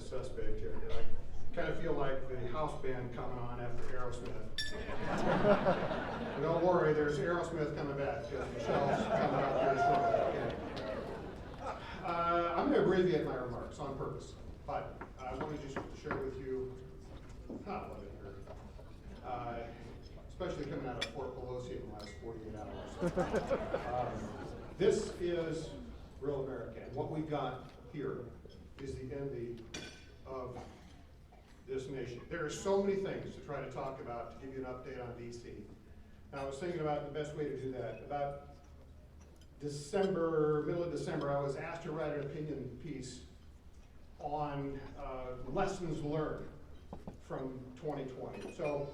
suspect here. I kind of feel like the house band coming on after Aerosmith. Don't worry, there's Aerosmith coming back because Michelle's coming up here shortly. Okay. I'm going to abbreviate my remarks on purpose, but I wanted just to share with you how I it here, especially coming out of Fort Pelosi in the last 48 hours. This is real America, and what we've got here is the envy of this nation. There are so many things to try to talk about to give you an update on D.C. And I was thinking about the best way to do that. About middle of December, I was asked to write an opinion piece on lessons learned from 2020. So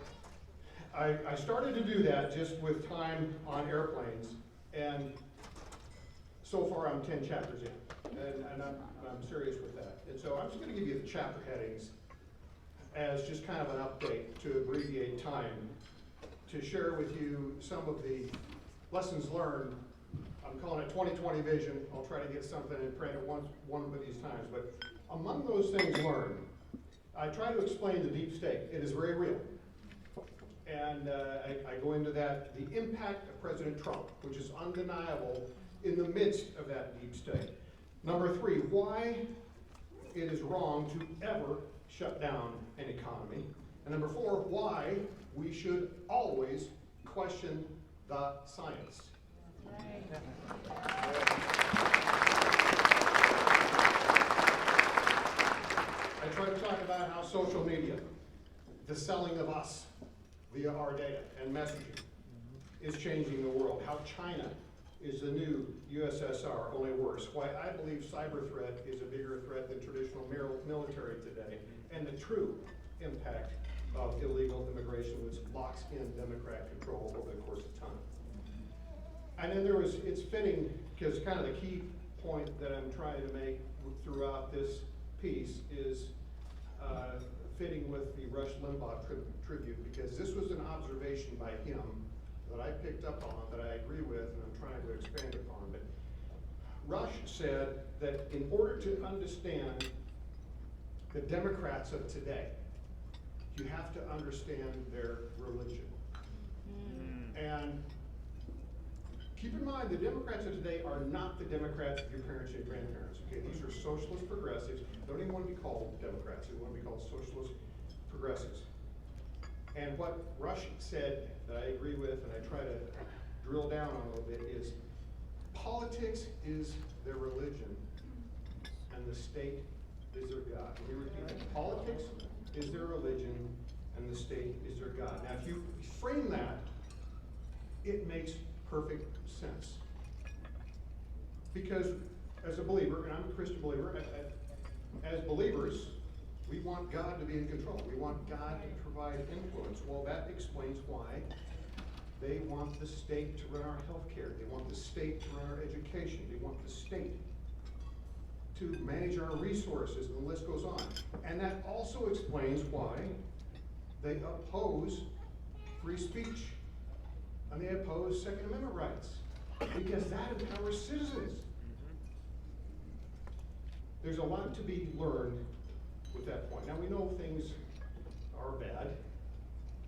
I started to do that just with time on airplanes, and so far I'm 10 chapters in, and I'm serious with that. And so I'm just going to give you the chapter headings as just kind of an update to abbreviate time, to share with you some of the lessons learned. I'm calling it 2020 vision. I'll try to get something in print at one of these times. But among those things learned, I try to explain the deep state. It is very real. And I go into that, the impact of President Trump, which is undeniable in the midst of that deep state. Number 3, why it is wrong to ever shut down an economy. And number 4, why we should always question the science. I try to talk about how social media, the selling of us via our data and messaging, is changing the world. How China is the new USSR, only worse. Why I believe cyber threat is a bigger threat than traditional military today, and the true impact of illegal immigration, which locks in Democrat control over the course of time. And then it's fitting, because kind of the key point that I'm trying to make throughout this piece is fitting with the Rush Limbaugh tribute, because this was an observation by him that I picked up on, that I agree with, and I'm trying to expand upon. But Rush said that in order to understand the Democrats of today, you have to understand their religion. And keep in mind, the Democrats of today are not the Democrats of your parents and grandparents. Okay, these are socialist progressives. They don't even want to be called Democrats. They want to be called socialist progressives. And what Rush said that I agree with, and I try to drill down on a little bit, is politics is their religion, and the state is their God. Let me repeat that. Politics is their religion, and the state is their God. Now, if you frame that, it makes perfect sense. Because as a believer, and I'm a Christian believer, as believers, we want God to be in control. We want God to provide influence. Well, that explains why they want the state to run our health care. They want the state to run our education. They want the state to manage our resources, and the list goes on. And that also explains why they oppose free speech, and they oppose Second Amendment rights, because that empowers citizens. There's a lot to be learned with that point. Now, we know things are bad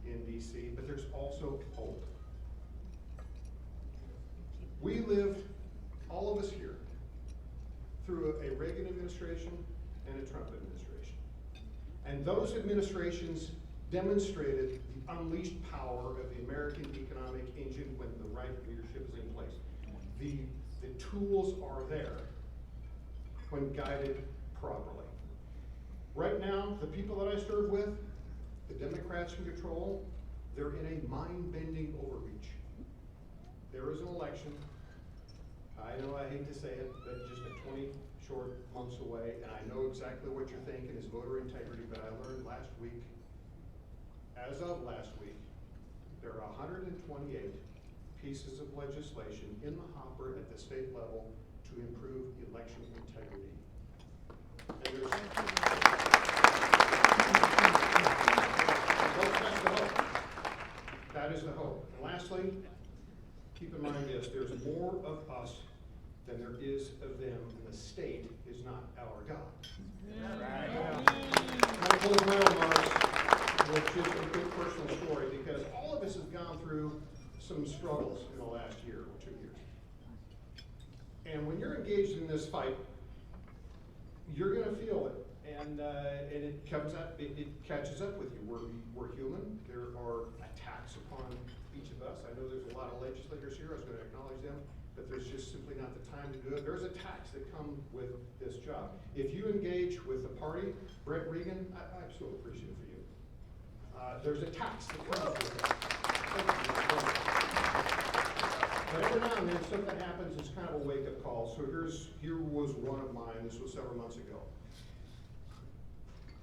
in D.C., but there's also hope. We lived, all of us here, through a Reagan administration and a Trump administration. And those administrations demonstrated the unleashed power of the American economic engine when the right leadership is in place. The tools are there when guided properly. Right now, the people that I serve with, the Democrats in control, they're in a mind-bending overreach. There is an election. I know I hate to say it, but just 20 short months away, and I know exactly what you're thinking is voter integrity, but I learned last week, as of last week, there are 128 pieces of legislation in the hopper at the state level to improve election integrity. And there's that's the hope. That is the hope. And lastly, keep in mind this, there's more of us than there is of them, and the state is not our God. I close my remarks with just a quick personal story, because all of us have gone through some struggles in the last year or 2 years. And when you're engaged in this fight, you're going to feel it, and it comes up, it catches up with you. We're human. There are attacks upon each of us. I know there's a lot of legislators here. I was going to acknowledge them, but there's just simply not the time to do it. There's attacks that come with this job. If you engage with the party, Brett Regan, I'm so appreciative for you. There's attacks that come with that. But every now and then something happens, it's kind of a wake-up call. So here was one of mine. This was several months ago.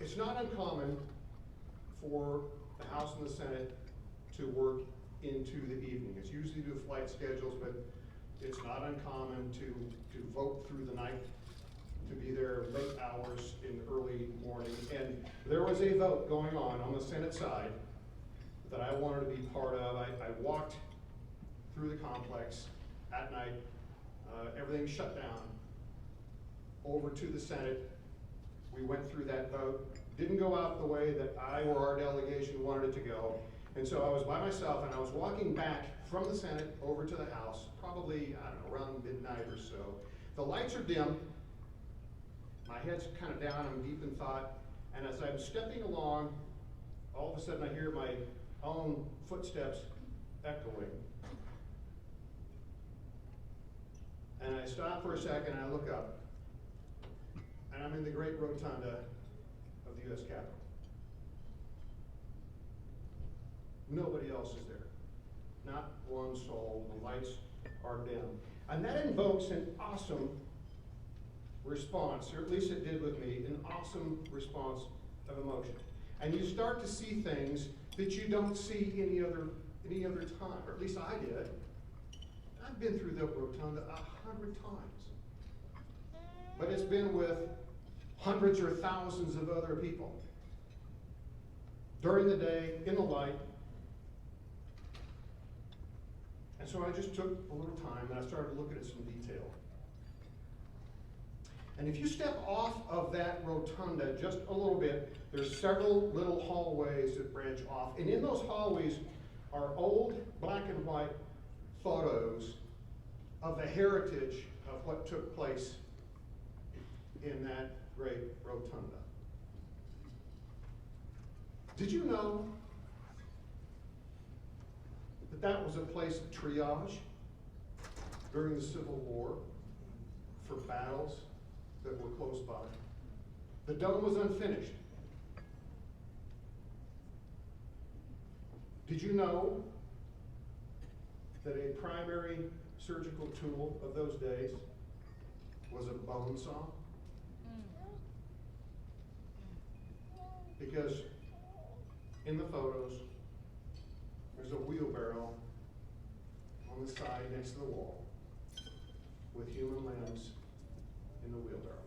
It's not uncommon for the House and the Senate to work into the evening. It's usually due to flight schedules, but it's not uncommon to vote through the night, to be there late hours in the early morning. And there was a vote going on the Senate side that I wanted to be part of. I walked through the complex at night, everything shut down, over to the Senate. We went through that vote. Didn't go out the way that I or our delegation wanted it to go. And so I was by myself, and I was walking back from the Senate over to the House, probably, I don't know, around midnight or so. The lights are dim. My head's kind of down. I'm deep in thought. And as I'm stepping along, all of a sudden I hear my own footsteps echoing. And I stop for a second, and I look up. And I'm in the great rotunda of the U.S. Capitol. Nobody else is there. Not one soul. The lights are dim. And that invokes an awesome response, or at least it did with me, an awesome response of emotion. And you start to see things that you don't see any other time, or at least I did. I've been through the rotunda 100 times. But it's been with hundreds or thousands of other people. During the day, in the light. And so I just took a little time and I started looking at some detail. And if you step off of that rotunda just a little bit, there's several little hallways that branch off. And in those hallways are old black and white photos of the heritage of what took place in that great rotunda. Did you know that that was a place of triage during the Civil War for battles that were close by? The dome was unfinished. Did you know that a primary surgical tool of those days was a bone saw? Because in the photos, there's a wheelbarrow on the side next to the wall with human limbs in the wheelbarrow.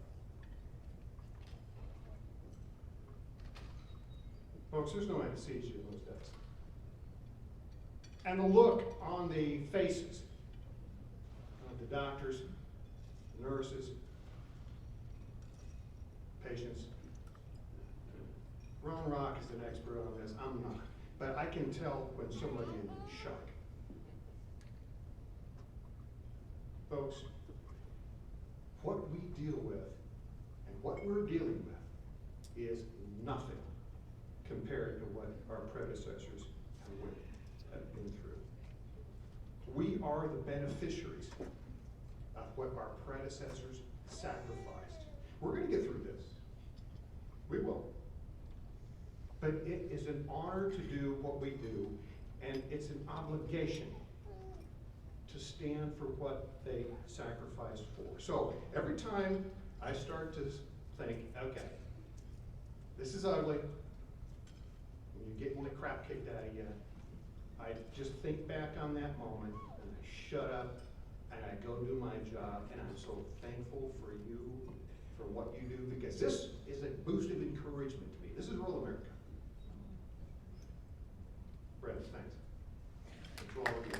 Folks, there's no anesthesia in those days. And the look on the faces of the doctors, nurses, patients. Ron Rock is an expert on this. I'm not. But I can tell when somebody is in shock. Folks, what we deal with and what we're dealing with is nothing compared to what our predecessors have been through. We are the beneficiaries of what our predecessors sacrificed. We're going to get through this. We will. But it is an honor to do what we do, and it's an obligation to stand for what they sacrificed for. So every time I start to think, okay, this is ugly, when you're getting the crap kicked out of you, I just think back on that moment, and I shut up, and I go do my job, and I'm so thankful for you, for what you do, because this is a boost of encouragement to me. This is rural America. Brett, thanks. And to all of you.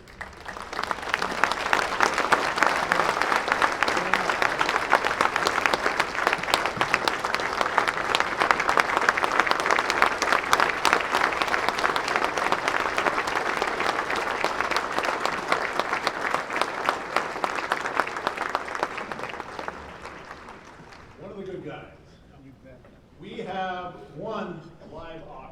guys. We have one live audience.